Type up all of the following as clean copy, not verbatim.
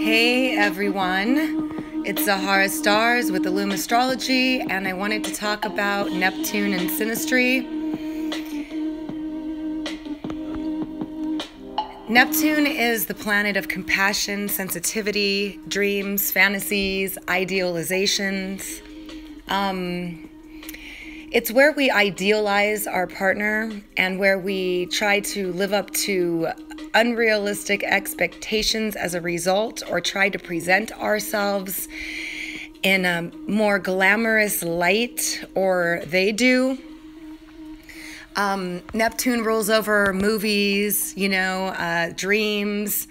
Hey everyone, it's Zahara Stars with Illum Astrology, and I wanted to talk about Neptune and Synastry. Neptune is the planet of compassion, sensitivity, dreams, fantasies, idealizations. It's where we idealize our partner and where we try to live up to unrealistic expectations as a result, or try to present ourselves in a more glamorous light, or they do. Neptune rules over movies, dreams.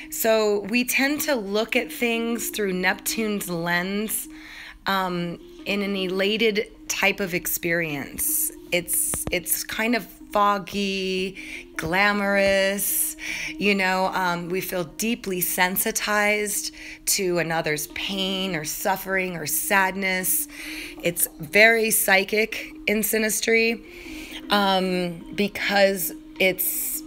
So we tend to look at things through Neptune's lens in an elated type of experience. It's kind of foggy, glamorous, we feel deeply sensitized to another's pain or suffering or sadness. It's very psychic in Synastry, because it's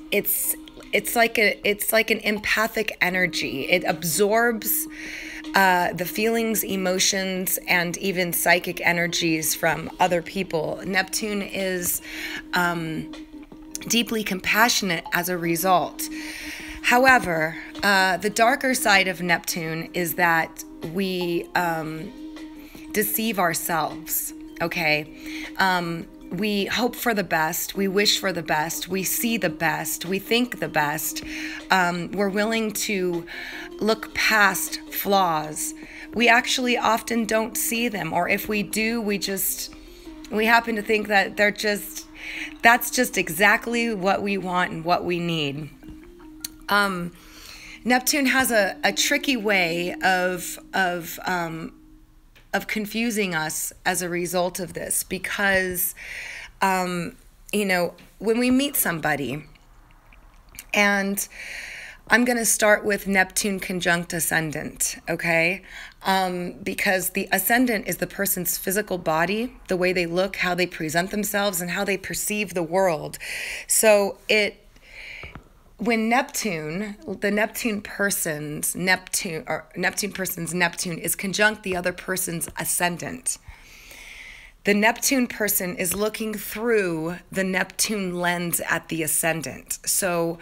like an empathic energy. It absorbs the feelings, emotions, and even psychic energies from other people. Neptune is deeply compassionate as a result. However, the darker side of Neptune is that we deceive ourselves, okay? We hope for the best, we wish for the best, we see the best, we think the best. We're willing to look past flaws. We actually often don't see them, or if we do, we happen to think that that's just exactly what we want and what we need. Neptune has a tricky way of confusing us as a result of this, because, when we meet somebody, and I'm going to start with Neptune conjunct ascendant, okay? Because the ascendant is the person's physical body, the way they look, how they present themselves, and how they perceive the world. So when the Neptune person's Neptune is conjunct the other person's ascendant, the Neptune person is looking through the Neptune lens at the ascendant. So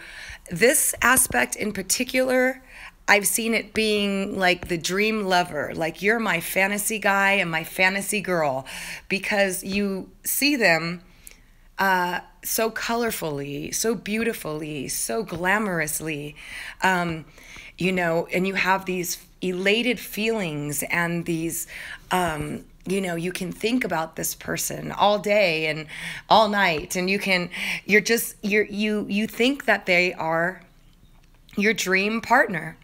this aspect in particular, I've seen it being like the dream lover, like you're my fantasy guy and my fantasy girl, because you see them so colorfully, so beautifully, so glamorously, and you have these elated feelings and these, you can think about this person all day and all night, and you think that they are your dream partner,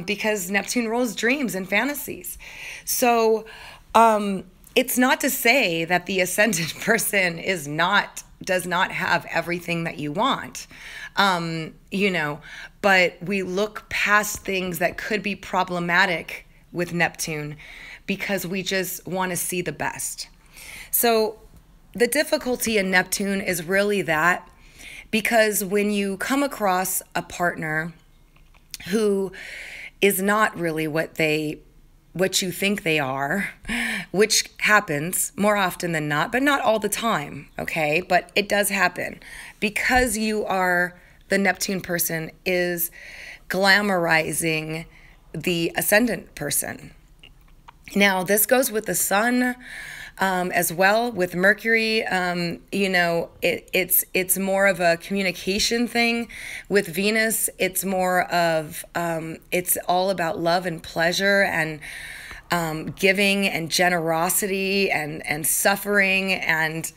because Neptune rules dreams and fantasies. So, it's not to say that the ascendant person does not have everything that you want, but we look past things that could be problematic with Neptune because we just want to see the best. So the difficulty in Neptune is really that, because when you come across a partner who is not really what you think they are, which happens more often than not, but not all the time, okay? But it does happen, because the Neptune person is glamorizing the ascendant person. Now, this goes with the sun as well, with Mercury. It's more of a communication thing. With Venus, it's more of, it's all about love and pleasure and giving and generosity and suffering, and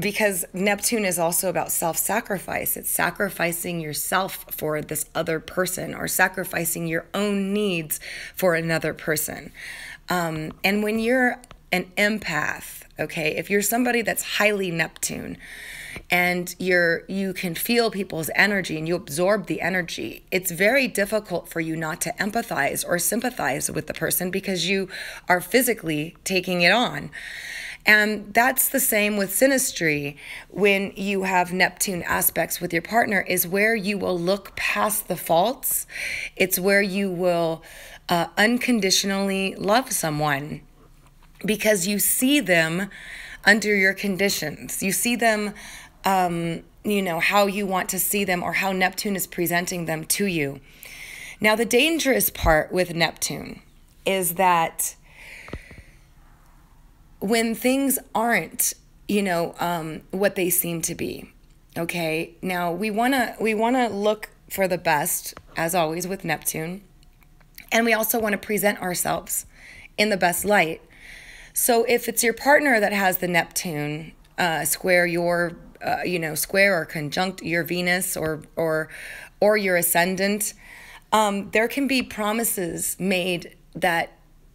because Neptune is also about self-sacrifice. It's sacrificing yourself for this other person, or sacrificing your own needs for another person. And when you're an empath, okay, if you're somebody that's highly Neptune, and you can feel people's energy and you absorb the energy, it's very difficult for you not to empathize or sympathize with the person, because you are physically taking it on. And that's the same with synastry. When you have Neptune aspects with your partner, is where you will look past the faults. It's where you will unconditionally love someone, because you see them under your conditions. You see them, how you want to see them, or how Neptune is presenting them to you. Now, the dangerous part with Neptune is that when things aren't, what they seem to be, okay? Now, we wanna look for the best, as always, with Neptune. And we also want to present ourselves in the best light. So if it's your partner that has the Neptune square your, square or conjunct your Venus or your ascendant, there can be promises made that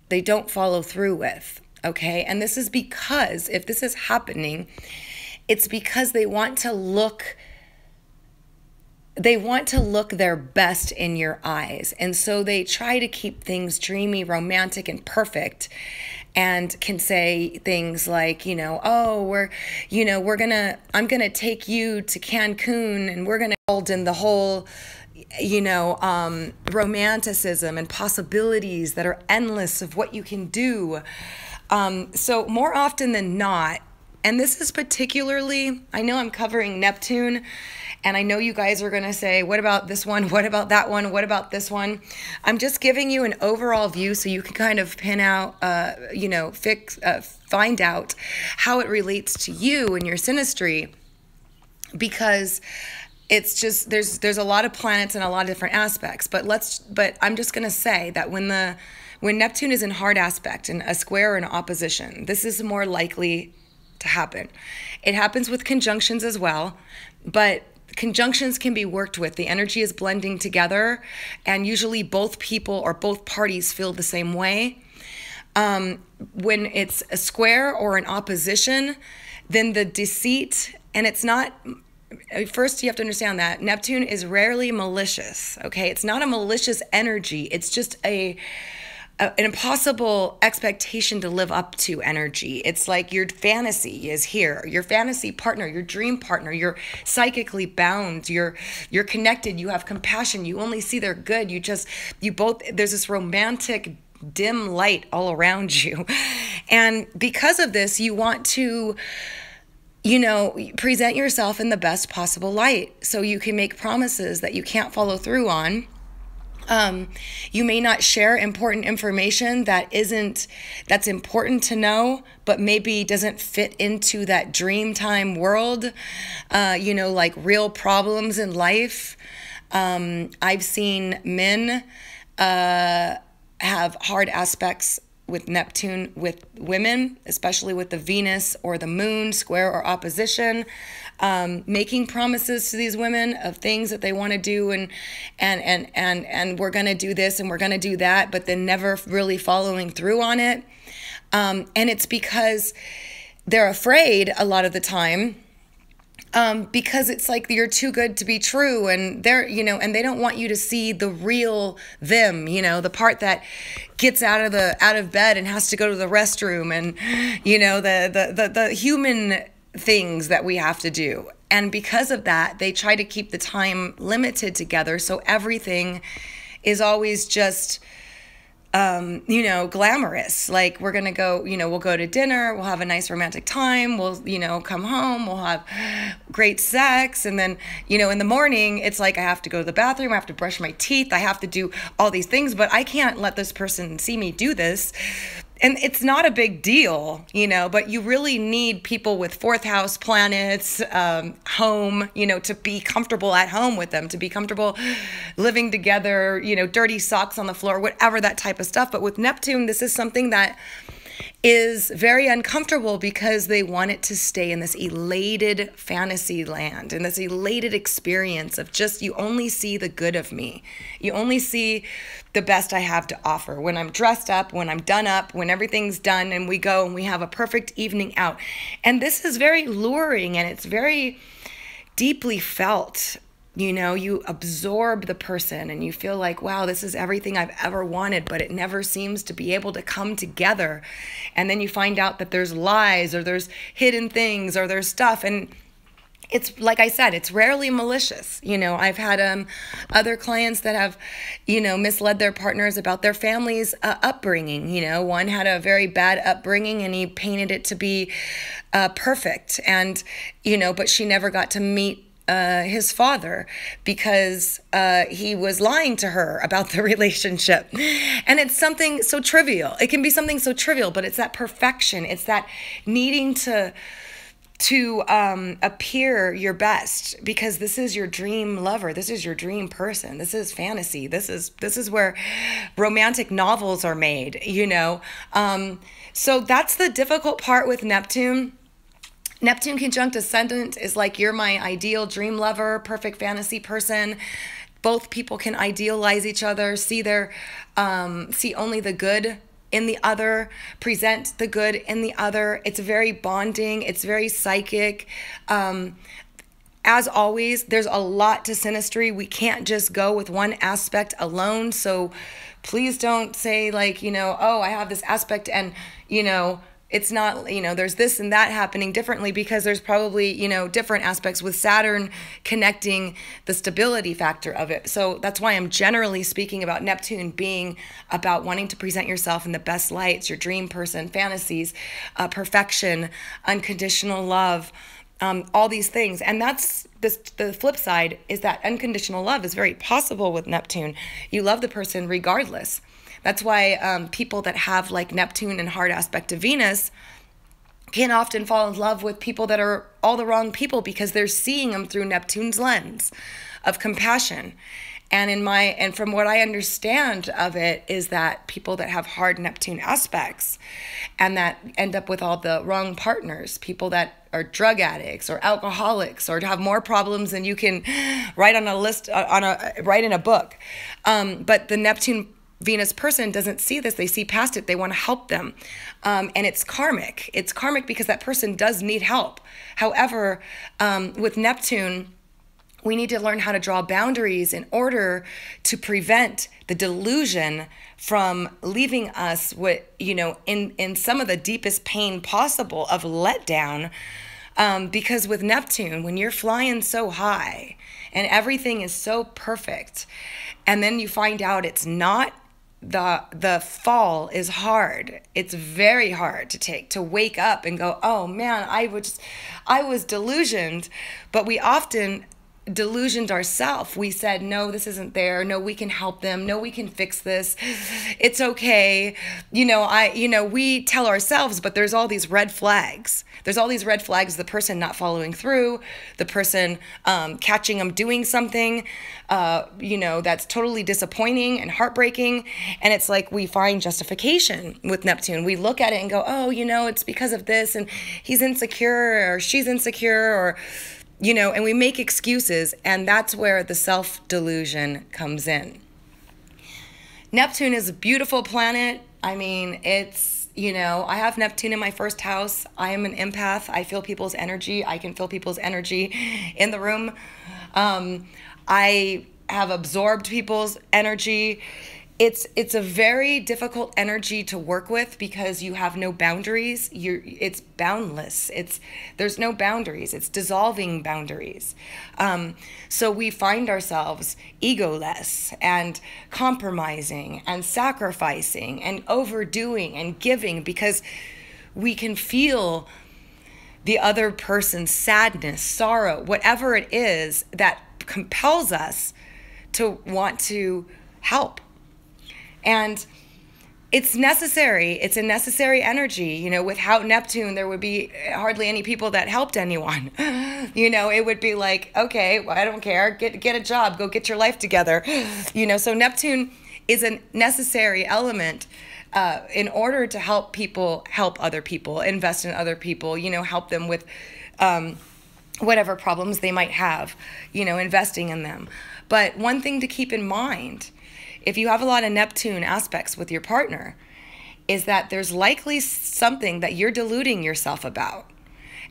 they don't follow through with. Okay, and this is because, if this is happening, it's because they want to look their best in your eyes. And so they try to keep things dreamy, romantic, and perfect, and can say things like, I'm gonna take you to Cancun, and we're gonna hold in the whole romanticism and possibilities that are endless of what you can do. So more often than not, and this is particularly, I know I'm covering Neptune, and I know you guys are going to say, what about this one? What about that one? What about this one? I'm just giving you an overall view so you can kind of pin out, find out how it relates to you and your synastry, because it's just, there's a lot of planets and a lot of different aspects, but I'm just going to say that when Neptune is in hard aspect, in a square or an opposition, this is more likely to happen. It happens with conjunctions as well, but conjunctions can be worked with. The energy is blending together, and usually both people or both parties feel the same way. When it's a square or an opposition, then the deceit, and it's not... First, you have to understand that Neptune is rarely malicious, okay? It's not a malicious energy. It's just an impossible expectation to live up to energy. It's like your fantasy is here, your fantasy partner, your dream partner, you're psychically bound, you're connected, you have compassion, you only see their good, there's this romantic dim light all around you. And because of this, you want to present yourself in the best possible light so you can make promises that you can't follow through on. You may not share important information that's important to know, but maybe doesn't fit into that dreamtime world, like real problems in life. I've seen men have hard aspects with Neptune with women, especially with the Venus or the moon square or opposition, making promises to these women of things that they want to do, and we're going to do this and we're going to do that, but then never really following through on it. And it's because they're afraid a lot of the time, because it's like you're too good to be true, and and they don't want you to see the real them, the part that gets out of bed and has to go to the restroom, and the human things that we have to do. And because of that, they try to keep the time limited together, so everything is always just glamorous. Like, we're going to go, we'll go to dinner, we'll have a nice romantic time, we'll, come home, we'll have great sex. And then, in the morning, it's like, I have to go to the bathroom, I have to brush my teeth, I have to do all these things, but I can't let this person see me do this. And it's not a big deal, but you really need people with fourth house planets, home, to be comfortable at home with them, to be comfortable living together, dirty socks on the floor, whatever, that type of stuff. But with Neptune, this is something that is very uncomfortable because they want it to stay in this elated fantasy land, in this elated experience of just, you only see the good of me. You only see the best I have to offer. When I'm dressed up, when I'm done up, when everything's done and we go and we have a perfect evening out. And this is very luring, and it's very deeply felt You know, you absorb the person and you feel like, wow, this is everything I've ever wanted, but it never seems to be able to come together. And then you find out that there's lies or there's hidden things or there's stuff. And it's like I said, it's rarely malicious. You know, I've had other clients that have, you know, misled their partners about their family's upbringing. You know, one had a very bad upbringing and he painted it to be perfect. And, you know, but she never got to meet his father because he was lying to her about the relationship. And it's something so trivial. It can be something so trivial, but it's that perfection. It's that needing to appear your best because this is your dream lover. This is your dream person. This is fantasy. This is where romantic novels are made, you know? So that's the difficult part with Neptune. Neptune conjunct ascendant is like, you're my ideal dream lover, perfect fantasy person. Both people can idealize each other, see only the good in the other, present the good in the other. It's very bonding. It's very psychic. As always, there's a lot to synastry. We can't just go with one aspect alone. So please don't say like, you know, oh, I have this aspect and, you know, it's not, you know, there's this and that happening differently because there's probably, you know, different aspects with Saturn connecting the stability factor of it. So that's why I'm generally speaking about Neptune being about wanting to present yourself in the best lights, your dream person, fantasies, perfection, unconditional love, all these things. And that's the flip side is that unconditional love is very possible with Neptune. You love the person regardless. That's why people that have like Neptune and hard aspect to Venus can often fall in love with people that are all the wrong people because they're seeing them through Neptune's lens of compassion. And from what I understand of it is that people that have hard Neptune aspects and that end up with all the wrong partners, people that are drug addicts or alcoholics or have more problems than you can write on a list, write in a book. But the Neptune Venus person doesn't see this. They see past it. They want to help them. And it's karmic. It's karmic because that person does need help. However, with Neptune, we need to learn how to draw boundaries in order to prevent the delusion from leaving us with, you know, in some of the deepest pain possible of letdown. Because with Neptune, when you're flying so high and everything is so perfect, and then you find out it's not, the fall is hard. It's very hard to take, to wake up and go, oh man, I was delusioned. But we often delusioned ourselves. We said, no, this isn't there. No, we can help them. No, we can fix this. It's okay. We tell ourselves, but there's all these red flags. There's all these red flags, the person not following through, the person catching them doing something, that's totally disappointing and heartbreaking. And it's like we find justification with Neptune. We look at it and go, oh, it's because of this, and he's insecure or she's insecure, or and we make excuses, and that's where the self-delusion comes in. Neptune is a beautiful planet. I mean, it's, I have Neptune in my first house. I am an empath. I feel people's energy. I can feel people's energy in the room. I have absorbed people's energy. It's a very difficult energy to work with because you have no boundaries. It's boundless. There's no boundaries. It's dissolving boundaries. So we find ourselves egoless and compromising and sacrificing and overdoing and giving because we can feel the other person's sadness, sorrow, whatever it is that compels us to want to help. And it's necessary. It's a necessary energy. Without Neptune, there would be hardly any people that helped anyone. It would be like, okay, well, I don't care. Get a job. Go get your life together. So Neptune is a necessary element in order to help people help other people, invest in other people, help them with whatever problems they might have, investing in them. But one thing to keep in mind, if you have a lot of Neptune aspects with your partner, is that there's likely something that you're deluding yourself about.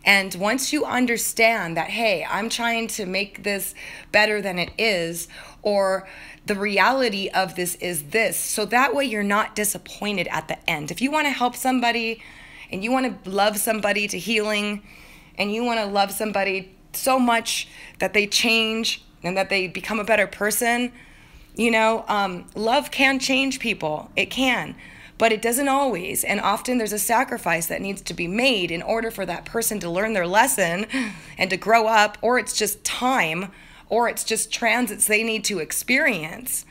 And once you understand that, hey, I'm trying to make this better than it is, or the reality of this is this, so that way you're not disappointed at the end. If you want to help somebody and you want to love somebody to healing, and you want to love somebody so much that they change and that they become a better person, love can change people. It can. But it doesn't always, and often there's a sacrifice that needs to be made in order for that person to learn their lesson and to grow up, or it's just time, or it's just transits they need to experience.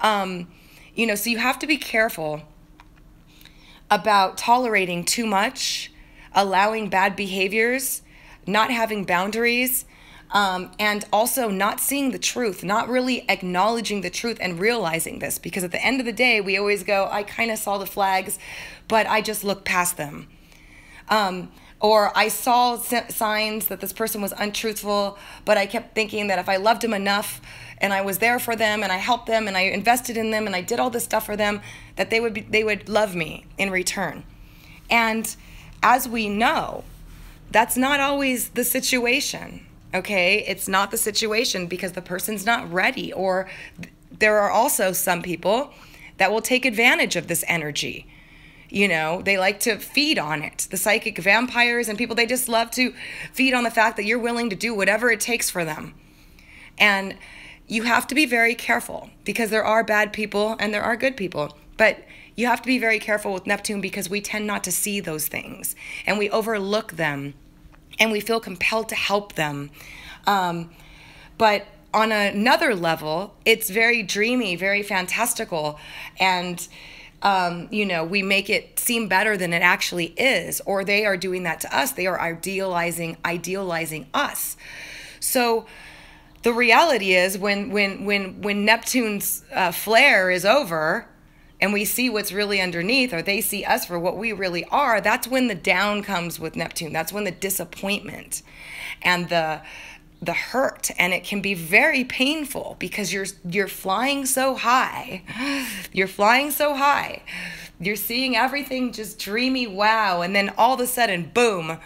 So you have to be careful about tolerating too much, allowing bad behaviors, not having boundaries, and also not seeing the truth, not really acknowledging the truth and realizing this. Because at the end of the day, we always go, I kind of saw the flags, but I just looked past them. Or I saw signs that this person was untruthful, but I kept thinking that if I loved them enough and I was there for them and I helped them and I invested in them and I did all this stuff for them, that they would love me in return. And as we know, that's not always the situation. Okay, it's not the situation because the person's not ready, or there are also some people that will take advantage of this energy. They like to feed on it. The psychic vampires and people, they just love to feed on the fact that you're willing to do whatever it takes for them. And you have to be very careful because there are bad people and there are good people. But you have to be very careful with Neptune because we tend not to see those things and we overlook them. And we feel compelled to help them. But on another level, it's very dreamy, very fantastical. And, we make it seem better than it actually is. Or they are doing that to us. They are idealizing us. So the reality is when Neptune's flare is over, and we see what's really underneath, or they see us for what we really are, that's when the down comes with Neptune. That's when the disappointment and the hurt, and it can be very painful because you're flying so high. You're flying so high. You're seeing everything just dreamy, wow, and then all of a sudden, boom,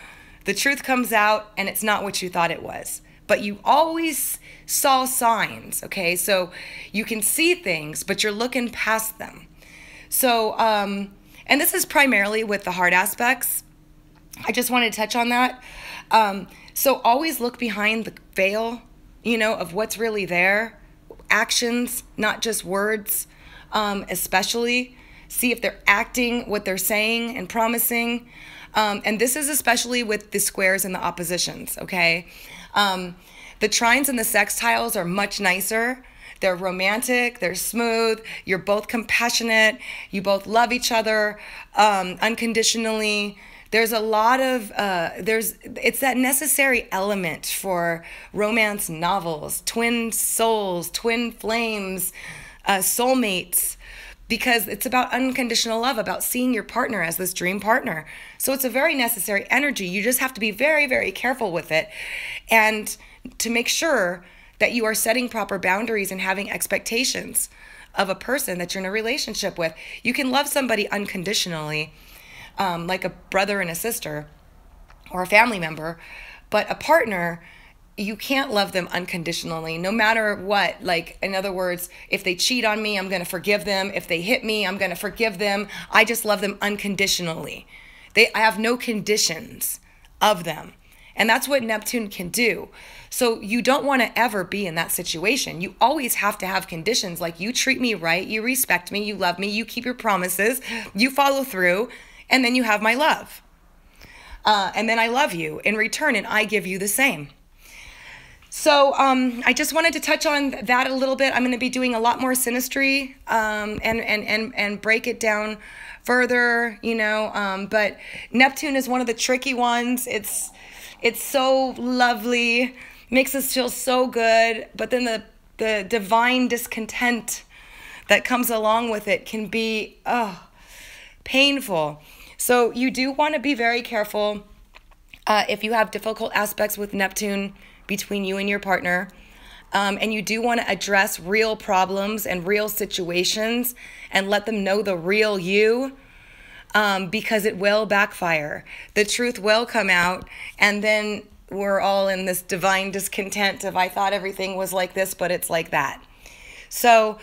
the truth comes out and it's not what you thought it was. But you always saw signs, okay? So you can see things, but you're looking past them. So, and this is primarily with the heart aspects. I just wanted to touch on that. So always look behind the veil, of what's really there. Actions, not just words, especially. See if they're acting what they're saying and promising. And this is especially with the squares and the oppositions, okay? The trines and the sextiles are much nicer. They're romantic, they're smooth, you're both compassionate, you both love each other unconditionally. There's a lot of, it's that necessary element for romance novels, twin souls, twin flames, soulmates, because it's about unconditional love, about seeing your partner as this dream partner. So it's a very necessary energy. You just have to be very, very careful with it, and to make sure that you are setting proper boundaries and having expectations of a person that you're in a relationship with. You can love somebody unconditionally, like a brother and a sister or a family member, but a partner, you can't love them unconditionally, no matter what. Like, in other words, if they cheat on me, I'm going to forgive them. If they hit me, I'm going to forgive them. I just love them unconditionally. I have no conditions of them. And that's what Neptune can do. So you don't want to ever be in that situation. You always have to have conditions, like you treat me right, you respect me, you love me, you keep your promises, you follow through, and then you have my love. And then I love you in return, and I give you the same. So I just wanted to touch on that a little bit. I'm going to be doing a lot more synastry and break it down further, but Neptune is one of the tricky ones. It's so lovely, makes us feel so good, but then the divine discontent that comes along with it can be painful. So you do want to be very careful if you have difficult aspects with Neptune between you and your partner, and you do want to address real problems and real situations and let them know the real you. because it will backfire. The truth will come out, and then we're all in this divine discontent of, I thought everything was like this, but it's like that. So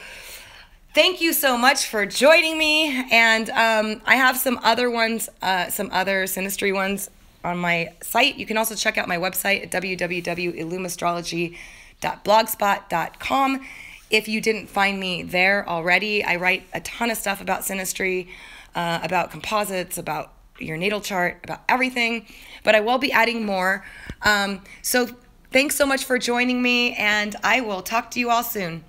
thank you so much for joining me. And I have some other ones, some other Synastry ones on my site. You can also check out my website at www.illumastrology.blogspot.com. If you didn't find me there already, I write a ton of stuff about Synastry, about composites, about your natal chart, about everything. But I will be adding more. So thanks so much for joining me, and I will talk to you all soon.